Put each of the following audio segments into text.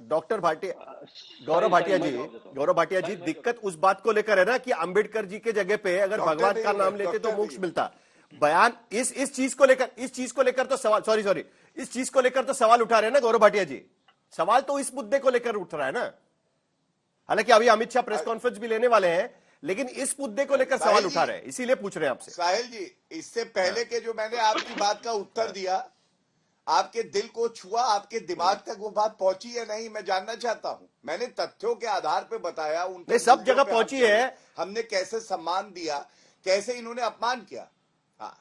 Doctor Bhatia, Gaurav Bhatia जी, दिक्कत उस बात को लेकर है ना कि अंबेडकर जी के जगह पे अगर भगवान का नाम लेते तो मोक्ष मिलता। बयान इस चीज को लेकर तो सवाल, सॉरी, इस चीज को लेकर तो सवाल उठा रहे हैं ना गौरव भाटिया जी। सवाल तो इस मुद्दे को लेकर उठ रहा है ना। हालांकि अभी अमित शाह प्रेस कॉन्फ्रेंस भी लेने वाले हैं, लेकिन इस मुद्दे को लेकर सवाल उठा रहे हैं, इसीलिए पूछ रहे हैं आपसे। साहिल जी, इससे पहले के जो मैंने आपकी बात का उत्तर दिया, आपके दिल को छुआ, आपके दिमाग तक वो बात पहुंची है नहीं, मैं जानना चाहता हूं। मैंने तथ्यों के आधार पे बताया, उनके सब जगह पहुंची है, हमने कैसे सम्मान दिया, कैसे इन्होंने अपमान किया। हाँ,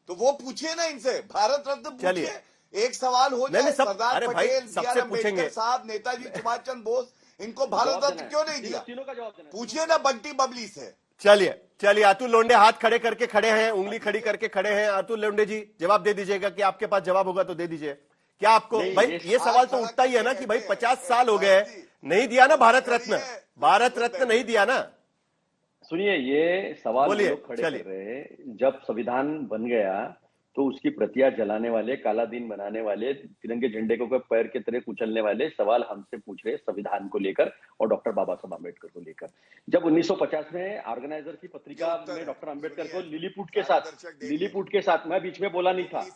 तो वो पूछिए ना इनसे, भारत रत्न पूछिए, एक सवाल हो जाए। सरदार पटेल, बी.आर. अम्बेडकर साहब, नेताजी सुभाष चंद्र बोस, इनको भारत रत्न क्यों नहीं दिया? पूछिए ना बंटी बबली से। चलिए अतुल लोंडे हाथ खड़े करके खड़े हैं, उंगली खड़ी करके खड़े हैं। अतुल लोंडे जी जवाब दे दीजिएगा कि आपके पास जवाब होगा तो दे दीजिए। क्या आपको भाई ये सवाल तो उठता ही है ना कि भाई 50 साल हो गए, नहीं दिया ना भारत रत्न नहीं दिया ना। सुनिए, ये सवाल लोग खड़े कर रहे हैं। जब संविधान बन गया तो उसकी प्रतियां जलाने वाले, काला दिन बनाने वाले, तिरंगे झंडे को पैर के तरह कुचलने वाले सवाल हमसे पूछ रहे संविधान को लेकर और डॉक्टर बाबा साहब अम्बेडकर को लेकर। जब 1950 में ऑर्गेनाइजर की पत्रिका में डॉक्टर अम्बेडकर को लिलीपुट के साथ, मैं बीच में बोला नहीं था,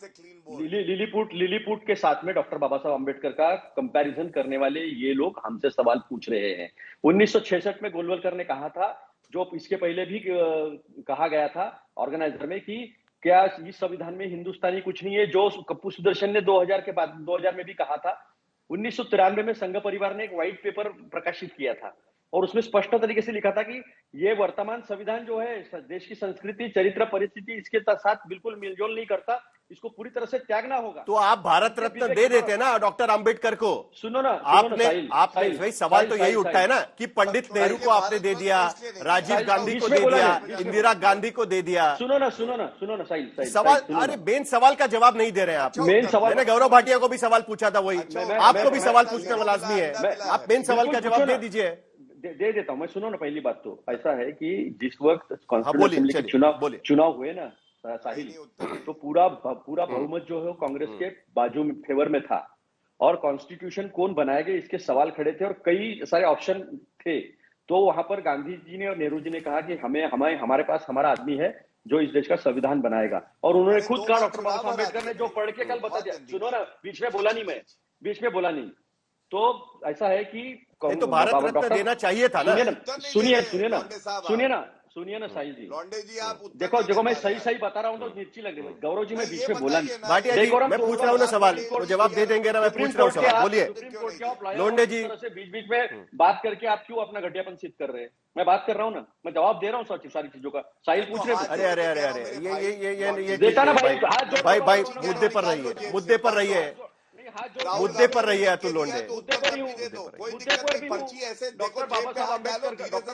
लिलीपुट के साथ में डॉक्टर बाबा साहब अम्बेडकर का कंपैरिजन करने वाले ये लोग हमसे सवाल पूछ रहे हैं। 1966 में गोलवलकर ने कहा था, जो इसके पहले भी कहा गया था ऑर्गेनाइजर में, कि क्या इस संविधान में हिंदुस्तानी कुछ नहीं है, जो कप्पू सुदर्शन ने 2000 के बाद 2000 में भी कहा था। 1993 में संघ परिवार ने एक व्हाइट पेपर प्रकाशित किया था और उसमें स्पष्ट तरीके से लिखा था कि ये वर्तमान संविधान जो है देश की संस्कृति, चरित्र, परिस्थिति इसके साथ बिल्कुल मेलजोल नहीं करता, इसको पूरी तरह से त्यागना होगा। तो आप भारत रत्न दे देते ना डॉक्टर अंबेडकर को। सुनो ना, आपने भाई सवाल तो यही उठता है ना कि पंडित नेहरू को आपने दे दिया, राजीव गांधी को दे दिया, इंदिरा गांधी को दे दिया। सुनो ना साहिल, सवाल, अरे मेन सवाल का जवाब नहीं दे रहे हैं आप। मेन सवाल, मैंने गौरव भाटिया को भी सवाल पूछा था, वही आपको भी सवाल पूछना लाजमी है। आप मेन सवाल का जवाब दे दीजिए। दे देता हूं मैं। सुनो ना, पहली बात तो ऐसा है कि जिस वक्त कॉन्स्टिट्यूशन चुनाव हुए ना साहिल, तो पूरा बहुमत जो है कांग्रेस के बाजू में, फेवर में था, और कॉन्स्टिट्यूशन कौन बनाएगा इसके सवाल खड़े थे और कई सारे ऑप्शन थे। तो वहां पर गांधी जी ने और नेहरू जी ने कहा कि हमारे पास हमारा आदमी है जो इस देश का संविधान बनाएगा, और उन्होंने खुद कहा, डॉक्टर बाबा साहब अम्बेडकर ने, जो पढ़ के कल बता दिया। सुनो ना, बीच में बोला नहीं। तो ऐसा है कि तो भारत रत्न देना चाहिए था ना। सुनिए ना साहिल जी, देखो मैं सही बता रहा हूँ तो मिर्ची लग रही है। गौरव जी मैं बीच में बोला नहीं। भाटिया जी मैं पूछ रहा हूँ ना सवाल, तो जवाब दे देंगे ना। मैं पूछ रहा हूँ सवाल, बोलिए। लोंडे जी बीच में बात करके आप क्यों अपना घटियापन सिद्ध कर रहे हैं? मैं बात कर रहा हूँ ना, मैं जवाब दे रहा हूँ सारी चीजों का। साहिल पूछ रहे हैं। अरे ये देता ना भाई मुद्दे पर रहिए अतुल लोंडे। डॉक्टर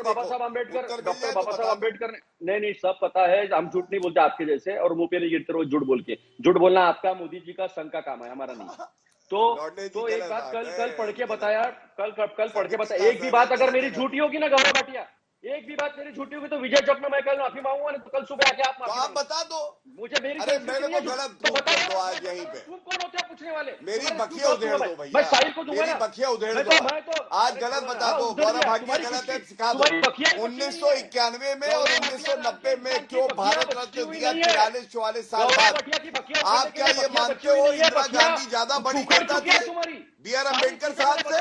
बाबा साहब अम्बेडकर ने नहीं, सब पता है, हम झूठ नहीं बोलते आपके जैसे, और मुंह पे नहीं गिरते रोज झूठ बोल के। झूठ बोलना आपका, मोदी जी का, संघ का काम है, हमारा नहीं। तो एक बात कल पढ़ के बताया, एक भी बात अगर मेरी झूठी होगी ना गौरव भाटिया, एक भी बात मेरी झूठी होगी तो विजय चौक में मैं कल माफी मांगूंगा, तो कल सुबह आके आप बता दो मुझे। मेरी गलत तो बता आज यहीं पे। तुम कौन होते हो पूछने वाले? मेरी बखिया उधेड़ दो भैया, मैं साहिल को दूंगा ना, बखिया उधेड़ दो। आज गलत बता दो, गौरव भाटिया गलत है, सिखा दो। 1991 में और 1990 में क्यों भारत रत्न दिया 43-44 साल बाद? आप क्या ये मानते हो इंदिरा गांधी ज्यादा बड़ी नेता थी बी.आर. अम्बेडकर साहब से?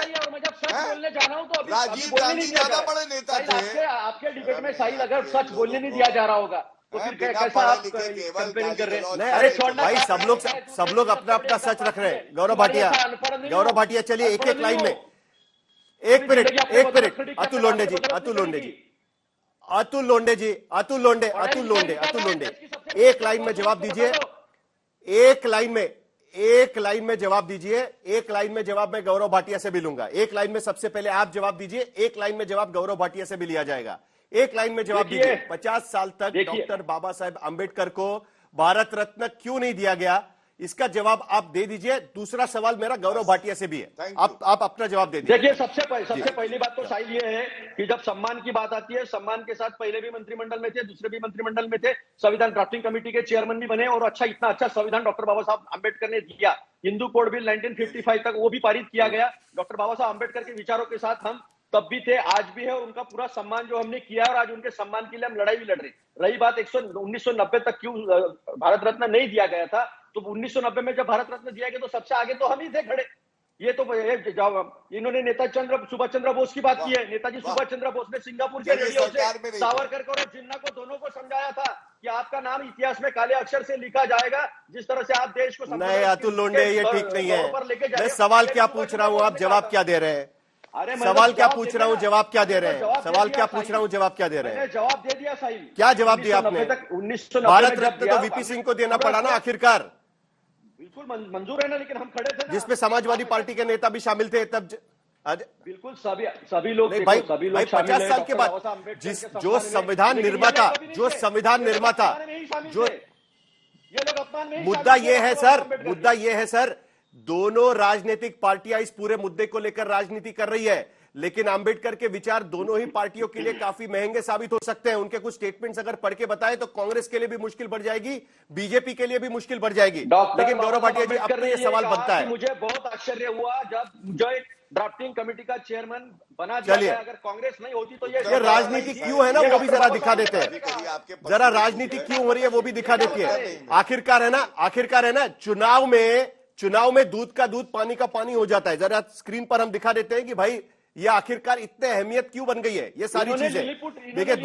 राजीव गांधी ज्यादा बड़े नेता थे? आपके डिबेट में साहिल अगर सच बोलने नहीं दिया जा रहा होगा तो फिर कैसा आप कंपेयरिंग कर रहे हैं? अरे भाई सब लोग अपना सच रख रहे हैं। गौरव भाटिया चलिए एक लाइन में, एक मिनट। अतुल लोंडे एक लाइन में जवाब दीजिए। एक लाइन में जवाब दीजिए। एक लाइन में जवाब मैं गौरव भाटिया से भी लूंगा। एक लाइन में सबसे पहले आप जवाब दीजिए, एक लाइन में जवाब गौरव भाटिया से भी लिया जाएगा। एक लाइन में जवाब दीजिए। 50 साल तक डॉक्टर बाबा साहेब अंबेडकर को भारत रत्न क्यों नहीं दिया गया? इसका जवाब आप दे दीजिए। दूसरा सवाल मेरा गौरव भाटिया से भी है, आप अपना जवाब दे दीजिए। देखिए, सबसे पहली बात तो साहिल ये है कि जब सम्मान की बात आती है, सम्मान के साथ पहले भी मंत्रिमंडल में थे, दूसरे भी मंत्रिमंडल में थे, संविधान ड्राफ्टिंग कमेटी के चेयरमैन भी बने, और इतना अच्छा संविधान डॉक्टर बाबा साहब अम्बेडकर ने दिया। हिंदू कोड बिल 1955 तक वो भी पारित किया गया। डॉक्टर बाबा साहब अम्बेडकर के विचारों के साथ हम तब भी थे, आज भी है, और उनका पूरा सम्मान जो हमने किया है, और आज उनके सम्मान के लिए हम लड़ाई भी लड़ रहे। रही बात 1990 तक क्यों भारत रत्न नहीं दिया गया था, तो 1990 में जब भारत रत्न दिया गया तो सबसे आगे तो हम ही थे खड़े। ये तो इन्होंने नेताजी सुभाष चंद्र बोस की बात की है। नेताजी सुभाष चंद्र बोस ने सिंगापुर के रेडियो से सावरकर को और जिन्ना को दोनों को समझाया था कि आपका नाम इतिहास में काले अक्षर से लिखा जाएगा, जिस तरह से आप देश को। नहीं अतुल लोंढे, ये ठीक नहीं है। मैं सवाल क्या पूछ रहा हूँ, आप जवाब क्या दे रहे हैं? सवाल क्या पूछ रहा हूँ, जवाब क्या दे रहे हैं? सवाल क्या पूछ रहा हूँ, जवाब क्या दे रहे हैं? जवाब दे दिया साहिल। क्या जवाब दिया आपने? 1990 भारत रत्न तो वीपी सिंह को देना पड़ा ना आखिरकार। बिल्कुल मंजूर है ना, लेकिन हम खड़े थे ना, जिसमें समाजवादी पार्टी के नेता भी शामिल थे तब। बिल्कुल सभी लोग भाई 50 साल के बाद जो संविधान निर्माता जो ये लोग अपमान में मुद्दा ये है सर, दोनों राजनीतिक पार्टियां इस पूरे मुद्दे को लेकर राजनीति कर रही है, लेकिन अंबेडकर के विचार दोनों ही पार्टियों के लिए काफी महंगे साबित हो सकते हैं। उनके कुछ स्टेटमेंट्स अगर पढ़ के बताएं तो कांग्रेस के लिए भी मुश्किल बढ़ जाएगी, बीजेपी के लिए भी मुश्किल बढ़ जाएगी। लेकिन गौरव भाटिया जी, अब तो ये सवाल बनता है, मुझे बहुत आश्चर्य हुआ जब जो ड्राफ्टिंग कमेटी का चेयरमैन बना दिया गया। अगर कांग्रेस नहीं होती तो ये राजनीति क्यों है ना, वो भी जरा दिखा देते हैं। जरा राजनीति क्यों हो रही है वो भी दिखा देती है। आखिरकार है ना, चुनाव में दूध का दूध, पानी का पानी हो जाता है। जरा स्क्रीन पर हम दिखा देते हैं कि भाई ये आखिरकार इतने अहमियत क्यों बन गई है ये सारी चीजें। देखिए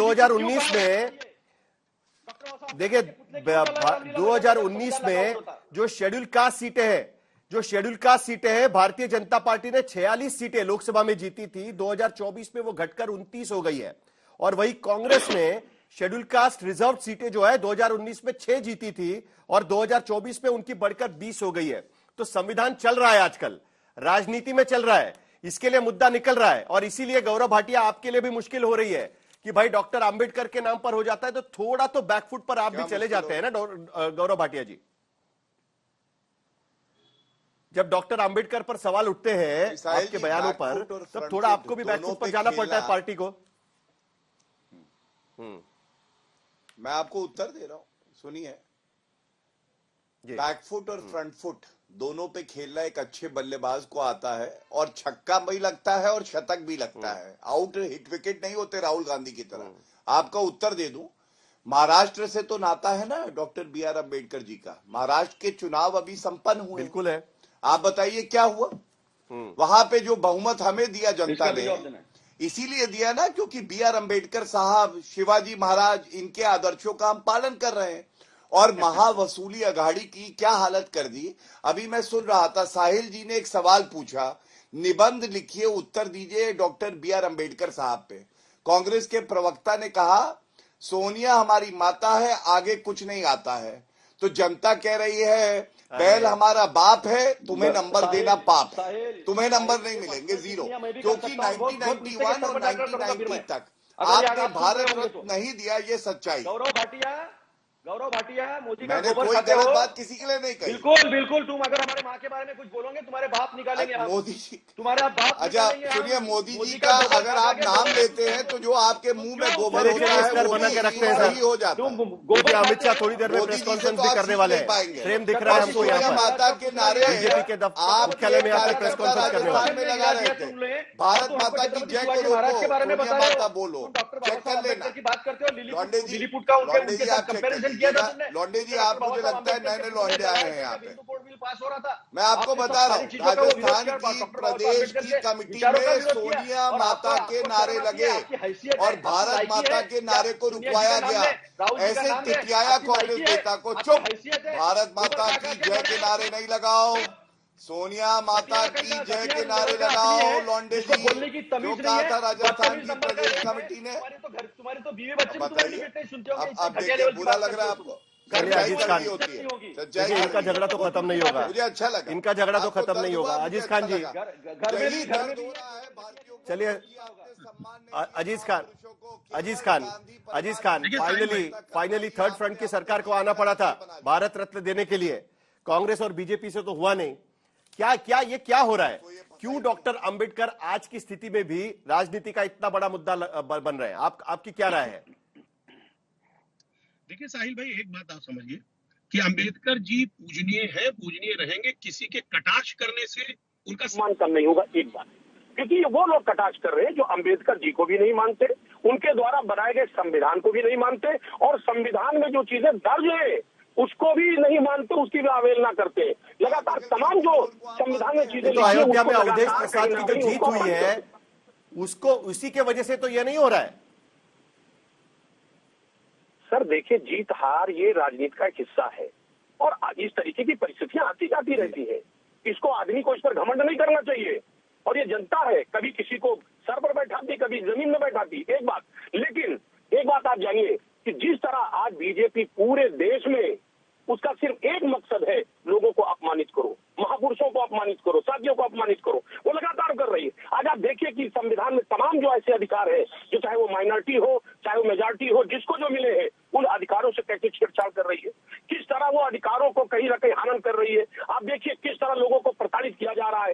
2019 में जो शेड्यूल कास्ट सीटें हैं, भारतीय जनता पार्टी ने 46 सीटें लोकसभा में जीती थी। 2024 में वो घटकर 29 हो गई है। और वही कांग्रेस ने शेड्यूल कास्ट रिजर्व सीटें जो है 2019 में 6 जीती थी और 2024 में उनकी बढ़कर 20 हो गई है। तो संविधान चल रहा है, आजकल राजनीति में चल रहा है, इसके लिए मुद्दा निकल रहा है। और इसीलिए गौरव भाटिया आपके लिए भी मुश्किल हो रही है कि भाई डॉक्टर अंबेडकर के नाम पर हो जाता है तो थोड़ा तो बैकफुट पर आप भी चले जाते हैं ना गौरव भाटिया जी। जब डॉक्टर अंबेडकर पर सवाल उठते हैं आपके बयानों पर, तब थोड़ा आपको भी बैकफुट पर जाना पड़ता है पार्टी को। मैं आपको उत्तर दे रहा हूं, सुनिए। बैकफुट और फ्रंट फुट दोनों पे खेलना एक अच्छे बल्लेबाज को आता है, और छक्का भी लगता है और शतक भी लगता है। आउट हिट विकेट नहीं होते राहुल गांधी की तरह। आपका उत्तर दे दूं, महाराष्ट्र से तो नाता है ना डॉक्टर BR अम्बेडकर जी का। महाराष्ट्र के चुनाव अभी संपन्न हुए। बिल्कुल है। आप बताइए क्या हुआ वहां पे? जो बहुमत हमें दिया जनता ने, इसीलिए दिया ना क्योंकि BR अम्बेडकर साहब, शिवाजी महाराज, इनके आदर्शों का हम पालन कर रहे हैं। और महावसूली अघाड़ी की क्या हालत कर दी। अभी मैं सुन रहा था, साहिल जी ने एक सवाल पूछा, निबंध लिखिए, उत्तर दीजिए डॉक्टर BR अम्बेडकर साहब पे। कांग्रेस के प्रवक्ता ने कहा सोनिया हमारी माता है, आगे कुछ नहीं आता है। तो जनता कह रही है बैल हमारा बाप है, तुम्हें नंबर देना पाप है, तुम्हें नंबर नहीं मिलेंगे, 0। क्योंकि 1991 और 1990 तक आपने भारत रत्न नहीं दिया, ये सच्चाई। गौरव भाटिया मोदी का मैंने कोई गलत बात किसी के लिए नहीं कही। बिल्कुल तुम अगर हमारे माँ के बारे में कुछ बोलोगे तुम्हारे बाप निकालेंगे मोदी जी, तुम्हारे बाप। अच्छा सुनिए, मोदी जी का अगर आप नाम लेते हैं तो जो आपके मुंह में गोबर होता है वो ही हो जाता है। अमित शाह थोड़ी देर में प्रेस कॉन्फ्रेंस भी करने वाले हैं, फ्रेम दिख रहा है हमको यहाँ पर। माता के नारे बीजेपी के मुख्यालय में आकर प्रेस कॉन्फ्रेंस करने वाले लगा रहे थे, भारत माता की जय को रोको, माता बोलो, चेक कर लेना। की बात करते हो, लॉन्डे जी, लिलीपुट का उनके साथ कंपैरिजन किया था तुमने। लॉन्डे जी, आप मुझे लगता है नए लॉन्डे आए हैं यहाँ पे। पास हो रहा था। मैं आपको बता रहा हूँ, राजस्थान की प्रदेश की कमेटी में सोनिया माता के नारे लगे और भारत माता के नारे को रुकवाया गया। ऐसे टिटियाया कांग्रेस नेता को चुप, भारत माता की जय के नारे नहीं लगाओ, सोनिया माता की जय के नारे लगाओ। लॉन्डे जी, जो कहा था राजस्थान की प्रदेश कमेटी ने, तुम्हारे तो बीवी बच्चे अब देखिए बुरा लग रहा है आपको। अजीज खान, देखिए इनका झगड़ा तो खत्म नहीं होगा, मुझे अच्छा लगा। इनका झगड़ा तो खत्म नहीं होगा। अजीज खान जी, चलिए अजीज खान फाइनली थर्ड फ्रंट की सरकार को आना पड़ा था भारत रत्न देने के लिए। कांग्रेस और बीजेपी से तो हुआ नहीं। क्या क्या ये क्या हो रहा है? क्यों डॉक्टर अंबेडकर आज की स्थिति में भी राजनीति का इतना बड़ा मुद्दा बन रहे हैं? आपकी क्या राय है? देखिए साहिल भाई, एक बात आप समझिए कि अंबेडकर जी पूजनीय है, पूजनीय रहेंगे। किसी के कटाक्ष करने से उनका सम्मान कम नहीं होगा, एक बात। क्योंकि वो लोग कटाक्ष कर रहे हैं जो अंबेडकर जी को भी नहीं मानते, उनके द्वारा बनाए गए संविधान को भी नहीं मानते, और संविधान में जो चीजें दर्ज है उसको भी नहीं मानते, उसकी भी अवहेलना करते हैं। लगातार तमाम जो संविधान में चीजें, तो अयोध्या में अवधेश प्रसाद की जो जीत हुई है उसको, उसी के वजह से तो ये नहीं हो रहा है। सर देखिए, जीत हार ये राजनीति का एक हिस्सा है, और इस तरीके की परिस्थितियां आती जाती रहती है। इसको आदमी को इस पर घमंड नहीं करना चाहिए। और ये जनता है, कभी किसी को सर पर बैठाती, कभी जमीन में बैठाती, एक बात। लेकिन एक बात आप जानिए कि जिस तरह आज बीजेपी पूरे देश में, उसका सिर्फ एक मकसद है, लोगों को अपमानित करो, महापुरुषों को अपमानित करो, साथियों को अपमानित करो, वो लगातार कर रही है। आज आप देखिए कि संविधान में तमाम जो ऐसे अधिकार है, जो चाहे वो माइनॉरिटी हो चाहे वो मेजॉरिटी हो, जिसको जो मिले हैं, उन अधिकारों से कैसे छेड़छाड़ कर रही है, किस तरह वो अधिकारों को कहीं ना कहीं हनन कर रही है। आप देखिए किस तरह लोगों को प्रताड़ित किया जा रहा है।